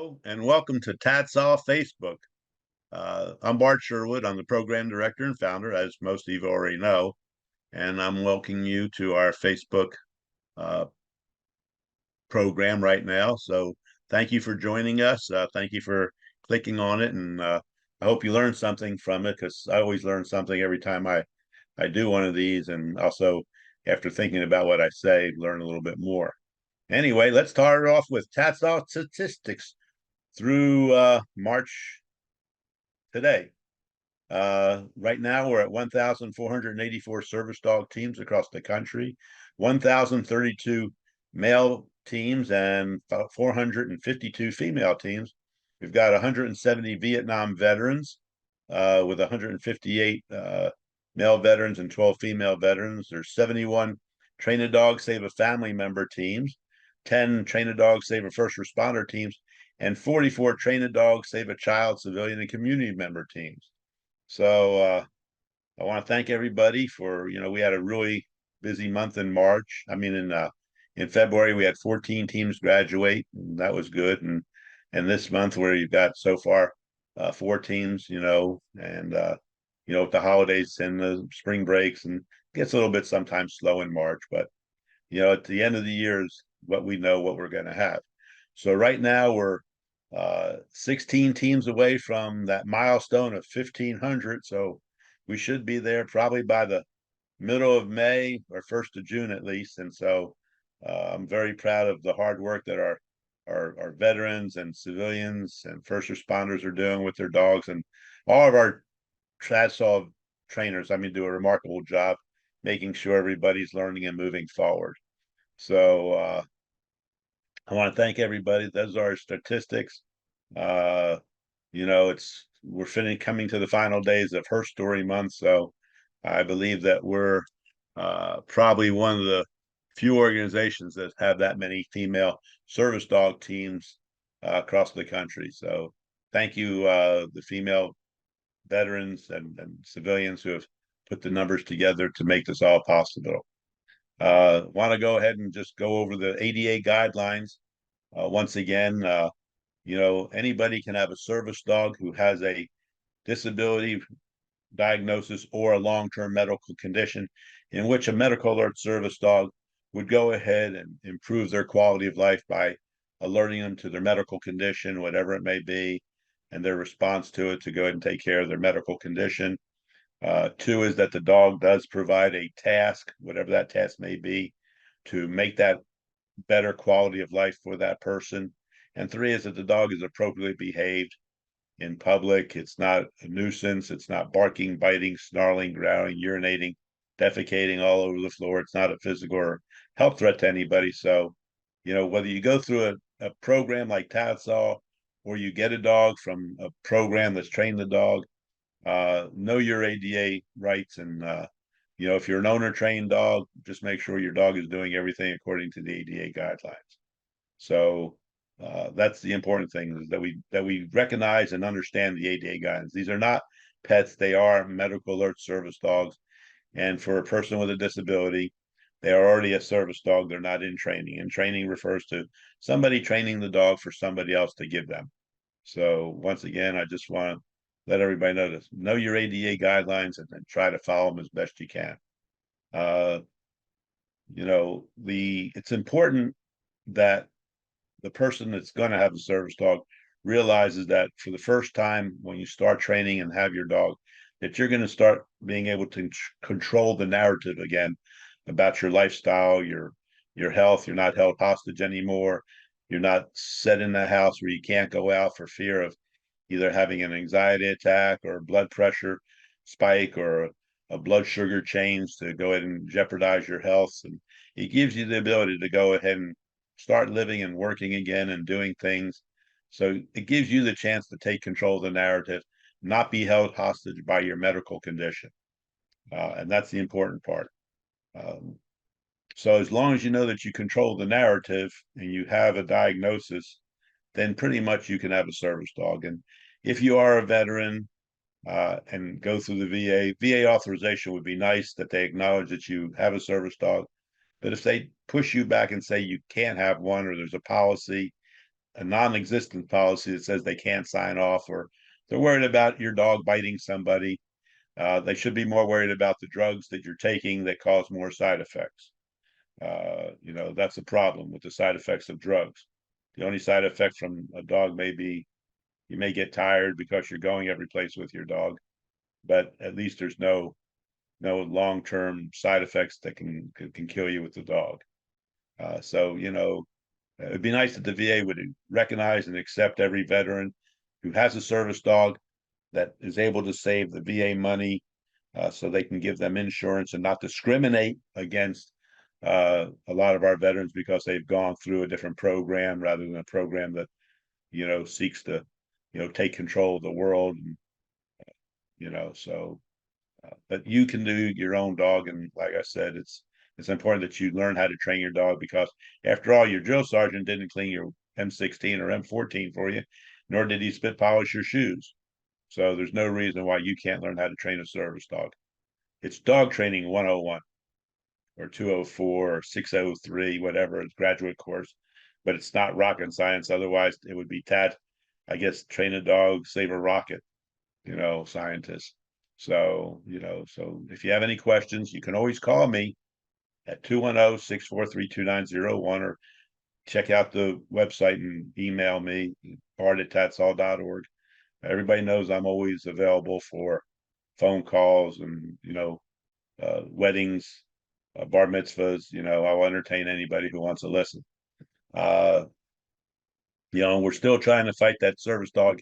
Hello and welcome to TADSAW Facebook. I'm Bart Sherwood. I'm the program director and founder, as most of you already know, and I'm welcoming you to our Facebook uh, program right now. So thank you for joining us. Thank you for clicking on it, and I hope you learned something from it because I always learn something every time I do one of these, and also after thinking about what I say, learn a little bit more. Anyway, let's start off with TADSAW statistics through March today. Right now, we're at 1,484 service dog teams across the country, 1,032 male teams, and 452 female teams. We've got 170 Vietnam veterans with 158 male veterans and 12 female veterans. There's 71 Train a Dog Save a Family member teams, 10 Train a Dog Save a First Responder teams, and 44 Train a Dog Save a Child, Civilian, and Community member teams. So I want to thank everybody for, we had a really busy month in March. I mean, in February we had 14 teams graduate, and that was good. And this month where you've got so far four teams, and with the holidays and the spring breaks, and it gets a little bit sometimes slow in March, but at the end of the year is what we know what we're going to have. So right now we're 16 teams away from that milestone of 1,500. So we should be there probably by the middle of May or 1st of June at least. And so I'm very proud of the hard work that our veterans and civilians and first responders are doing with their dogs, and all of our TADSAW trainers, do a remarkable job making sure everybody's learning and moving forward. So I want to thank everybody. Those are our statistics. Uh, we're coming to the final days of Her Story Month, so I believe that we're probably one of the few organizations that have that many female service dog teams across the country. So thank you, the female veterans and civilians who have put the numbers together to make this all possible. Want to go ahead and just go over the ADA guidelines once again. Anybody can have a service dog who has a disability diagnosis or a long-term medical condition in which a medical alert service dog would go ahead and improve their quality of life by alerting them to their medical condition, whatever it may be, and their response to it to go ahead and take care of their medical condition. Two is that the dog does provide a task, whatever that task may be, to make that better quality of life for that person. And three is that the dog is appropriately behaved in public. It's not a nuisance. It's not barking, biting, snarling, growling, urinating, defecating all over the floor. It's not a physical or health threat to anybody. So, whether you go through a program like TADSAW or you get a dog from a program that's trained the dog, know your ADA rights. And, if you're an owner trained dog, just make sure your dog is doing everything according to the ADA guidelines. So that's the important thing, is that we recognize and understand the ADA guidelines. These are not pets; they are medical alert service dogs. And for a person with a disability, they are already a service dog. They're not in training. And training refers to somebody training the dog for somebody else to give them. So once again, I just want to let everybody know this: know your ADA guidelines and try to follow them as best you can. Uh, it's important that the person that's going to have a service dog realizes that for the first time when you start training and have your dog, that you're going to start being able to control the narrative again about your lifestyle, your health. You're not held hostage anymore. You're not set in the house where you can't go out for fear of either having an anxiety attack or blood pressure spike or a blood sugar change to go ahead and jeopardize your health. And it gives you the ability to go ahead and start living and working again and doing things. So it gives you the chance to take control of the narrative, not be held hostage by your medical condition. And that's the important part. Um, so as long as you know that you control the narrative and you have a diagnosis, then pretty much you can have a service dog. And if you are a veteran and go through the VA authorization would be nice, that they acknowledge that you have a service dog. But if they push you back and say you can't have one, or there's a policy, a non-existent policy that says they can't sign off, or they're worried about your dog biting somebody. They should be more worried about the drugs that you're taking that cause more side effects. That's a problem with the side effects of drugs. The only side effect from a dog may be you may get tired because you're going every place with your dog, but at least there's no long-term side effects that can kill you with the dog. So it'd be nice that the VA would recognize and accept every veteran who has a service dog that is able to save the VA money, so they can give them insurance and not discriminate against a lot of our veterans because they've gone through a different program rather than a program that seeks to take control of the world. And, so but you can do your own dog, and like I said, it's important that you learn how to train your dog, because after all, your drill sergeant didn't clean your M16 or M14 for you, nor did he spit polish your shoes. So there's no reason why you can't learn how to train a service dog. It's dog training 101 or 204 or 603, whatever, it's graduate course, but it's not rocket science. Otherwise, it would be I guess, train a dog, save a rocket, scientist. So, so if you have any questions, you can always call me at 210-643-2901, or check out the website and email me, bart@tatsaw.org. Everybody knows I'm always available for phone calls and, weddings, bar mitzvahs. I'll entertain anybody who wants to listen. Uh, we're still trying to fight that service dog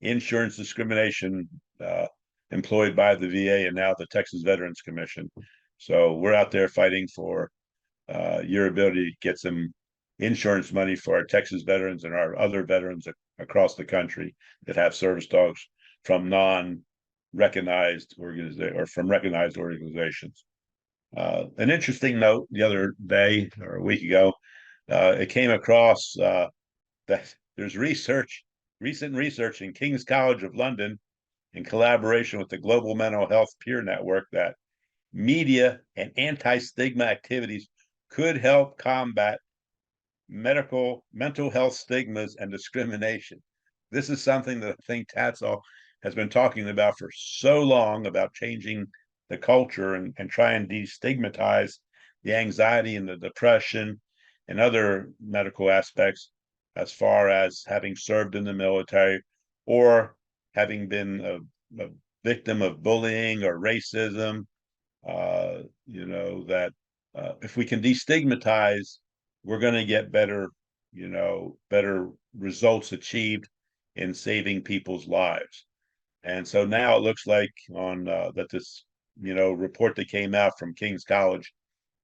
insurance discrimination employed by the VA and now the Texas Veterans Commission. So we're out there fighting for your ability to get some insurance money for our Texas veterans and our other veterans across the country that have service dogs from non-recognized organizations or from recognized organizations. An interesting note the other day or a week ago, it came across that there's recent research in King's College of London in collaboration with the Global Mental Health Peer Network that media and anti-stigma activities could help combat mental health stigmas and discrimination. This is something that I think TADSAW has been talking about for so long, about changing the culture and try and destigmatize the anxiety and the depression and other medical aspects, as far as having served in the military or having been a victim of bullying or racism. That if we can destigmatize, we're going to get better results achieved in saving people's lives. And so now it looks like on that this report that came out from King's College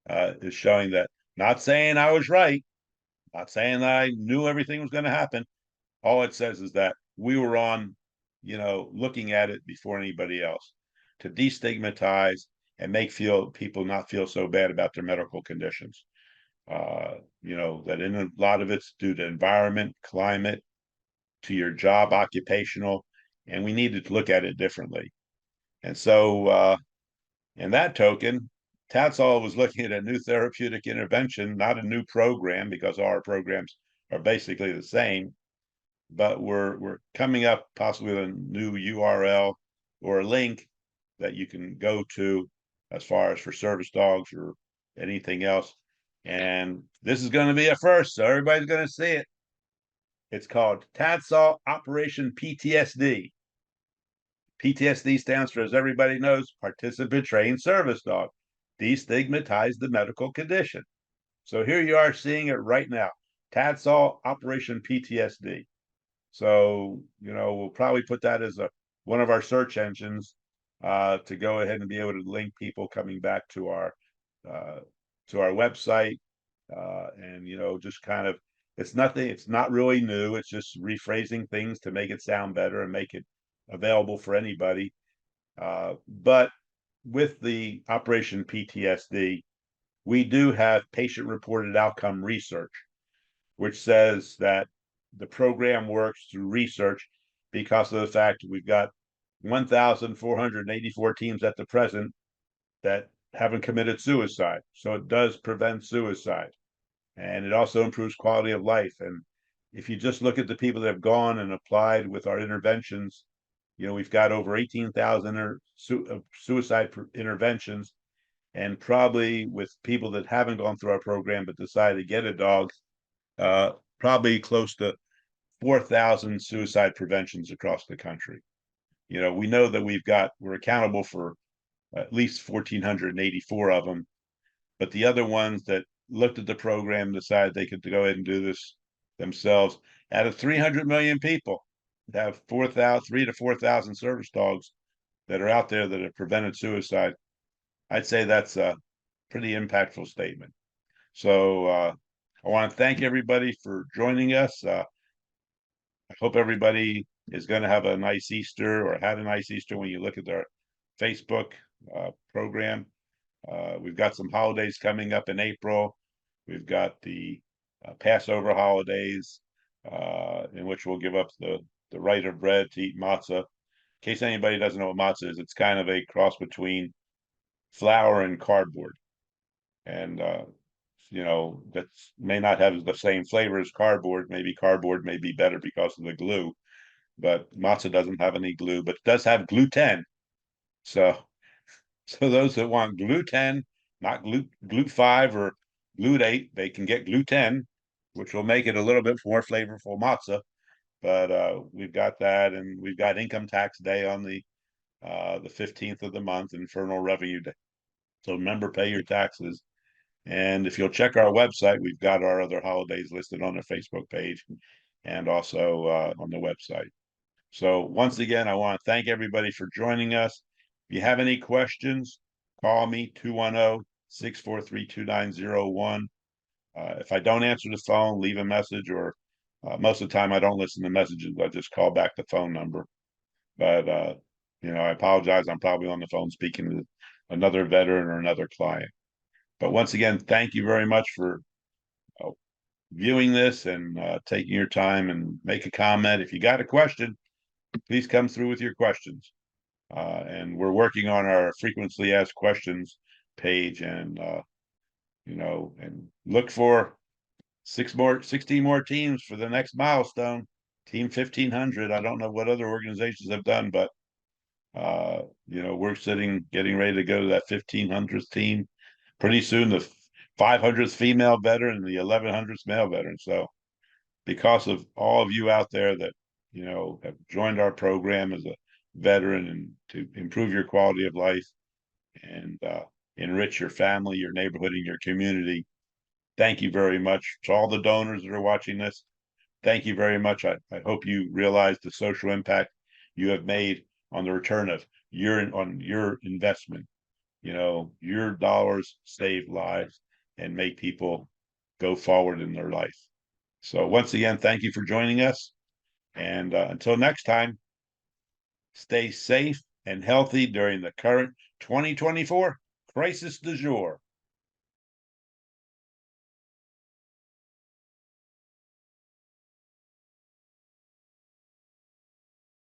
is showing that, not saying I was right, not saying that I knew everything was going to happen. All it says is that we were on, looking at it before anybody else to destigmatize and make people not feel so bad about their medical conditions. That in a lot of it's due to environment, climate, to your job, occupational, and we needed to look at it differently. And so, in that token, TADSAW was looking at a new therapeutic intervention, not a new program, because our programs are basically the same, but we're coming up possibly with a new URL or a link that you can go to as far as for service dogs or anything else. And this is going to be a first, so everybody's going to see it. It's called TADSAW Operation PTSD. PTSD stands for, as everybody knows, Participant Trained Service Dog. Destigmatize the medical condition. So here you are seeing it right now. TADSAW Operation PTSD. So, we'll probably put that as one of our search engines to go ahead and be able to link people coming back to our website. And, just kind of, it's not really new. It's just rephrasing things to make it sound better and make it available for anybody. But with the Operation PTSD, we do have patient-reported outcome research, which says that the program works through research because of the fact we've got 1,484 teams at the present that haven't committed suicide. So it does prevent suicide. And it also improves quality of life. And if you just look at the people that have gone and applied with our interventions, we've got over 18,000 suicide interventions, and probably with people that haven't gone through our program but decided to get a dog, probably close to 4,000 suicide preventions across the country. We know that we're accountable for at least 1,484 of them, but the other ones that looked at the program decided they could go ahead and do this themselves. Out of 300 million people, have 3 to 4,000 service dogs that are out there that have prevented suicide. I'd say that's a pretty impactful statement. So I want to thank everybody for joining us. I hope everybody is going to have a nice Easter, or had a nice Easter when you look at their Facebook program. We've got some holidays coming up in April. We've got the Passover holidays, in which we'll give up the right of bread to eat matzah. In case anybody doesn't know what matzah is, it's kind of a cross between flour and cardboard. And that may not have the same flavor as cardboard. Maybe cardboard may be better because of the glue, but matzah doesn't have any glue, but it does have gluten. So those that want gluten, not glut5 or glutate, they can get gluten, which will make it a little bit more flavorful matzah. But we've got that, and we've got income tax day on the 15th of the month, Infernal Revenue Day. So remember, pay your taxes. And if you'll check our website, we've got our other holidays listed on the Facebook page and also on the website. So once again, I want to thank everybody for joining us. If you have any questions, call me 210-643-2901. If I don't answer the phone, leave a message, or most of the time I don't listen to messages. I just call back the phone number. But I apologize. I'm probably on the phone speaking to another veteran or another client. But once again, thank you very much for viewing this and taking your time, and make a comment. If you got a question, please come through with your questions. And we're working on our frequently asked questions page, and and look for 16 more teams for the next milestone, Team 1,500. I don't know what other organizations have done, but we're getting ready to go to that 1,500th team. Pretty soon, the 500th female veteran and the 1,100th male veteran. So because of all of you out there that, have joined our program as a veteran, and to improve your quality of life and enrich your family, your neighborhood, and your community, thank you very much. To all the donors that are watching this, thank you very much. I hope you realize the social impact you have made on the return of your investment. Your dollars save lives and make people go forward in their life. So once again, thank you for joining us. And until next time, stay safe and healthy during the current 2024 crisis du jour.